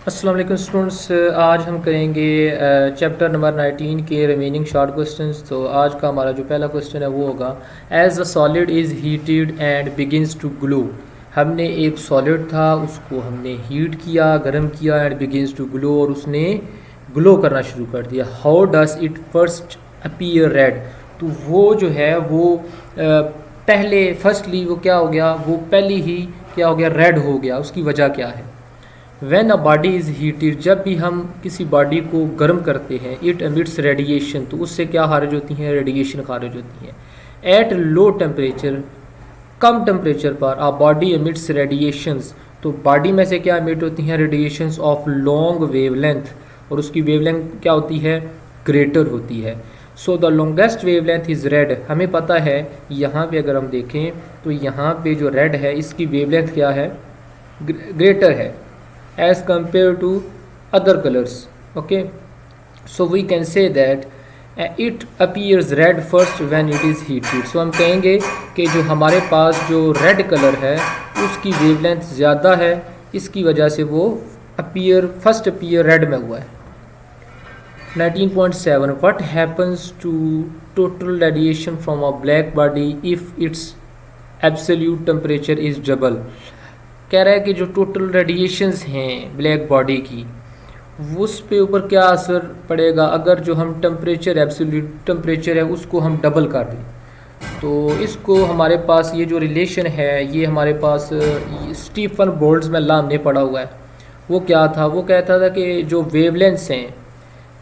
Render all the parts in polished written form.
अस्सलाम वालेकुम स्टूडेंट्स, आज हम करेंगे चैप्टर नंबर 19 के रिमेनिंग शॉर्ट क्वेश्चंस। तो आज का हमारा जो पहला क्वेश्चन है वो होगा, as a solid is heated and begins to glow. हमने एक सॉलिड था, उसको हमने हीट किया, गर्म किया, एंड बिगिंस टू ग्लो, और उसने ग्लो करना शुरू कर दिया। How does it first appear red. तो वो जो है वो पहले फर्स्टली वो क्या हो गया, वो पहले ही क्या हो गया, रेड हो गया। उसकी वजह क्या है? When a body is heated, जब भी हम किसी बॉडी को गर्म करते हैं, इट एमिट्स रेडिएशन, तो उससे क्या खारिज होती हैं? रेडिएशन खारिज होती हैं। At low temperature, come temperature पर आ बॉडी एमिट्स रेडिएशंस, तो बॉडी में से क्या एमिट होती हैं? रेडिएशंस ऑफ लॉन्ग वेवलेंथ, और उसकी वेवलेंथ क्या होती है? ग्रेटर होती है। So the longest wavelength is red. हमें पता है यहाँ पे अगर हम देखें तो यहाँ पे जो रेड है इसकी वेवलेंथ क्या है? ग्रेटर है as compared to other colors. Okay, so we can say that it appears red first when it is heated. So हम कहेंगे कि जो हमारे पास जो रेड कलर है उसकी वेवलेंथ ज़्यादा है, इसकी वजह से वो फर्स्ट अपीयर रेड में हुआ है। 19.7 what happens to total radiation from a black body if its absolute temperature is double। कह रहा है कि जो टोटल रेडिएशंस हैं ब्लैक बॉडी की, उस पे ऊपर क्या असर पड़ेगा अगर जो हम टेम्परेचर, एब्सोल्यूट टेम्परेचर है उसको हम डबल कर दें। तो इसको हमारे पास ये जो रिलेशन है ये हमारे पास स्टीफन बोल्ट्जमैन हमने पढ़ा हुआ है। वो क्या था? वो कहता था कि जो वेवलेंथ्स हैं,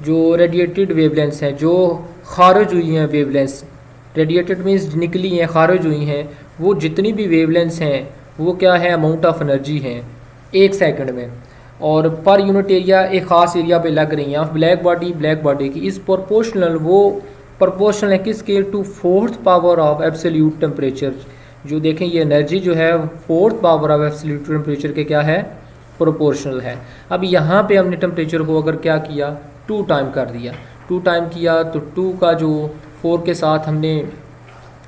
जो रेडिएटेड वेवलेंथ्स हैं, जो खारिज हुई हैं वेवलेंथ्स, रेडिएटेड मीन्स निकली हैं, खारिज हुई हैं, वो जितनी भी वेवलेंथ्स हैं वो क्या है? अमाउंट ऑफ एनर्जी है 1 सेकंड में, और पर यूनिट एरिया एक ख़ास एरिया पे लग रही हैं। ब्लैक बॉडी की इस प्रोपोर्शनल, वो प्रोपोर्शनल है किसके? To fourth power of absolute temperature. जो देखें ये एनर्जी जो है fourth power of absolute temperature के क्या है? प्रोपोर्शनल है। अब यहाँ पे हमने टेम्परेचर को अगर क्या किया? 2 टाइम कर दिया। 2 टाइम किया तो 2 का जो 4 के साथ हमने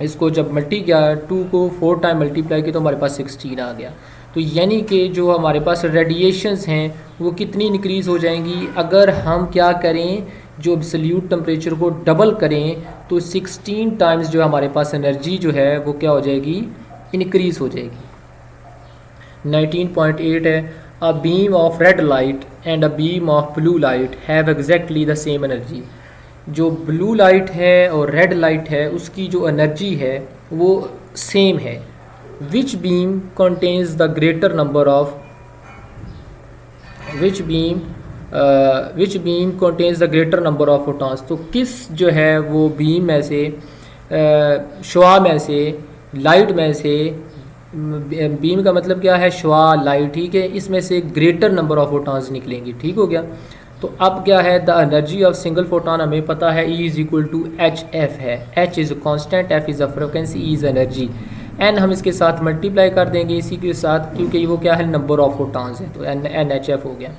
इसको जब मल्टी किया, 2 को 4 टाइम मल्टीप्लाई किया तो हमारे पास 16 आ गया। तो यानी कि जो हमारे पास रेडिएशंस हैं वो कितनी इंक्रीज़ हो जाएंगी अगर हम क्या करें? जो एब्सोल्यूट टेम्परेचर को डबल करें तो 16 टाइम्स जो हमारे पास एनर्जी जो है वो क्या हो जाएगी? इंक्रीज़ हो जाएगी। 19.8 है, a beam of red light and a beam of blue light have exactly the same energy. जो ब्लू लाइट है और रेड लाइट है उसकी जो एनर्जी है वो सेम है। Which beam contains the greater number of which beam contains the greater number of photons. तो किस जो है वो बीम में से, शुआ में से, लाइट में से, बीम का मतलब क्या है? शुआ, लाइट, ठीक है, इसमें से ग्रेटर नंबर ऑफ फोटॉन्स निकलेंगी। ठीक हो गया। तो अब क्या है? The energy of single photon हमें पता है E is equal to H F है। H is constant, F is a frequency, E is energy. N हम इसके साथ मल्टीप्लाई कर देंगे इसी के साथ, क्योंकि वो क्या है? नंबर ऑफ फोटॉन्स है, तो NHF हो गया।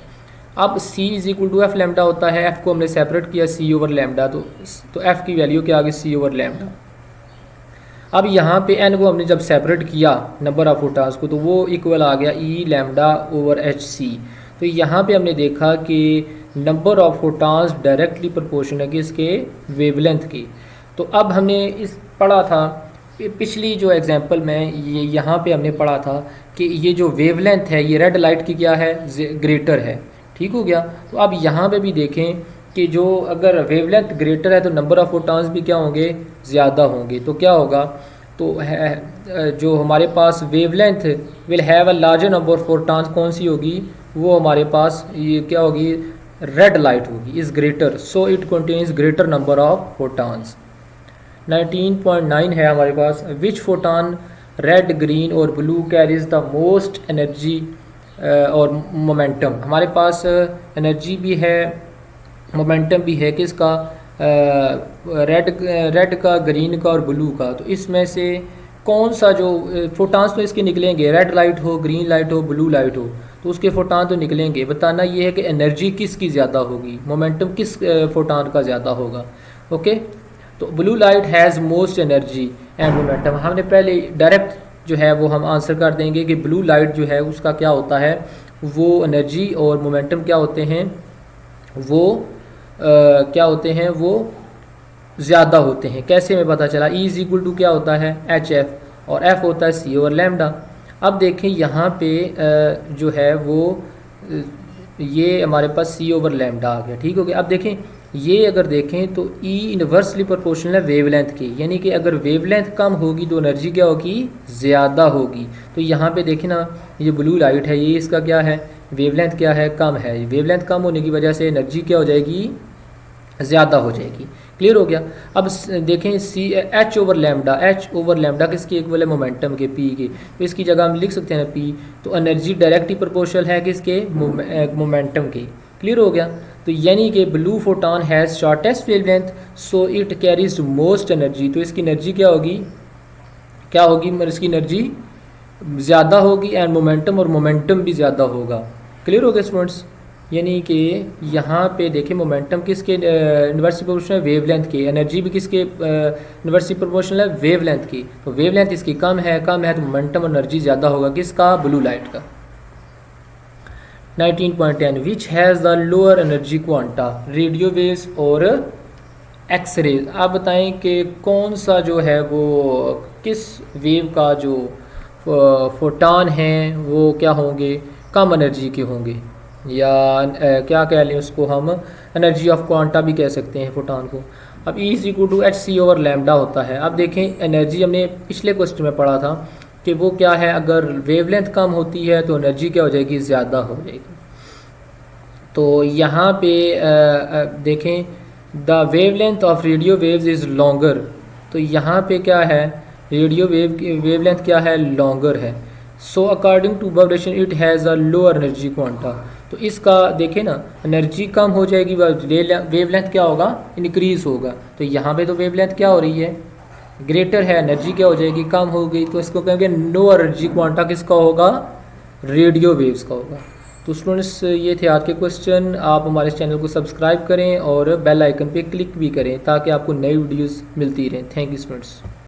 अब C is equal to F lambda होता है। F को हमने सेपरेट किया C ओवर लैम्डा, तो F की वैल्यू क्या आ गई? C over lambda. अब यहाँ पे N को हमने जब सेपरेट किया नंबर ऑफ फोटॉन्स को, तो वो इक्वल आ गया E लैम्डा ओवर HC। तो यहाँ पे हमने देखा कि number of photons directly proportion है कि इसके वेवलेंथ की। तो अब हमने इस पढ़ा था पिछली जो एग्जांपल में, ये यहाँ पे हमने पढ़ा था कि ये जो वेवलेंथ है ये रेड लाइट की क्या है? ग्रेटर है। ठीक हो गया। तो अब यहाँ पे भी देखें कि जो अगर वेवलेंथ ग्रेटर है तो नंबर ऑफ फोटॉन्स भी क्या होंगे? ज़्यादा होंगे। तो क्या होगा? तो जो हमारे पास wavelength will have a larger number of photons, कौन सी होगी? वो हमारे पास ये क्या होगी? रेड लाइट होगी, is greater, so it contains greater number of photons. 19.9 है हमारे पास, विच फोटॉन रेड, ग्रीन और blue carries the most energy और मोमेंटम। हमारे पास एनर्जी भी है, मोमेंटम भी है, किसका? रेड का, ग्रीन का और ब्लू का। तो इसमें से कौन सा जो फोटॉन्स तो इसके निकलेंगे, रेड लाइट हो, ग्रीन लाइट हो, ब्लू लाइट हो, तो उसके फोटॉन तो निकलेंगे। बताना ये है कि एनर्जी किसकी ज़्यादा होगी, मोमेंटम किस फोटॉन का ज़्यादा होगा। ओके, तो blue light has most energy and momentum. हमने पहले डायरेक्ट जो है वो हम आंसर कर देंगे कि ब्लू लाइट जो है उसका क्या होता है? वो एनर्जी और मोमेंटम क्या होते हैं, वो क्या होते हैं, वो ज़्यादा होते हैं। कैसे में पता चला, E इज इक्वल टू क्या होता है HF और F होता है C ओवर लैम्डा। अब देखें यहाँ पे जो है वो ये हमारे पास C ओवर लैम्डा आ गया, ठीक हो गया। अब देखें ये अगर देखें तो E इन्वर्सली प्रोपोर्शनल है वेवलेंथ के, यानी कि अगर वेवलेंथ कम होगी तो एनर्जी क्या होगी, ज़्यादा होगी। तो यहाँ पे देखें ना, ये ब्लू लाइट है, ये इसका क्या है, वेवलेंथ क्या है, कम है। वेवलेंथ कम होने की वजह से एनर्जी क्या हो जाएगी, ज़्यादा हो जाएगी। क्लियर हो गया। अब देखें सी एच ओवर लैम्डा किसके इक्वल है, मोमेंटम के, पी के। तो इसकी जगह हम लिख सकते हैं ना पी, तो एनर्जी डायरेक्टली प्रोपोर्शनल है किसके, मोमेंटम के। क्लियर हो गया। तो यानी कि blue photon has shortest wavelength so it carries most energy. तो इसकी एनर्जी क्या होगी, क्या होगी, इसकी एनर्जी ज़्यादा होगी एंड मोमेंटम, और मोमेंटम भी ज़्यादा होगा। क्लियर हो गया स्टूडेंट्स। यानी कि यहाँ पे देखें मोमेंटम किसके इन्वर्सली प्रोपोर्शनल है, वेवलेंथ के। एनर्जी भी किसके इन्वर्सली प्रोपोर्शनल है, वेवलेंथ की। तो वेवलेंथ इसकी कम है तो मोमेंटम एनर्जी ज़्यादा होगा किसका, ब्लू लाइट का। 19.10 which has the lower energy quanta, radio waves और एक्सरेज। आप बताएं कि कौन सा जो है वो किस वेव का जो फोटॉन हैं वो क्या होंगे, कम एनर्जी के होंगे, या क्या कह लें उसको हम, एनर्जी ऑफ क्वांटा भी कह सकते हैं फोटॉन को। अब E is equal to HC over lambda होता है। अब देखें एनर्जी हमने पिछले क्वेश्चन में पढ़ा था कि वो क्या है, अगर वेवलेंथ कम होती है तो एनर्जी क्या हो जाएगी, ज़्यादा हो जाएगी। तो यहाँ पे देखें the wavelength of radio waves is longer. तो यहाँ पे क्या है, रेडियो वेव की वेवलेंथ क्या है, लॉन्गर है। So according to vibration it has a lower energy quanta. तो इसका देखें ना, एनर्जी कम हो जाएगी, वेवलेंथ क्या होगा, इंक्रीज़ होगा। तो यहाँ पे तो वेवलेंथ क्या हो रही है, ग्रेटर है, एनर्जी क्या हो जाएगी, कम हो गई। तो इसको कहेंगे नो एनर्जी क्वांटा किसका होगा, रेडियो वेव्स का होगा। तो स्टूडेंट्स ये थे आज के क्वेश्चन। आप हमारे चैनल को सब्सक्राइब करें और बेल आइकन पे क्लिक भी करें ताकि आपको नई वीडियोस मिलती रहें। Thank you students.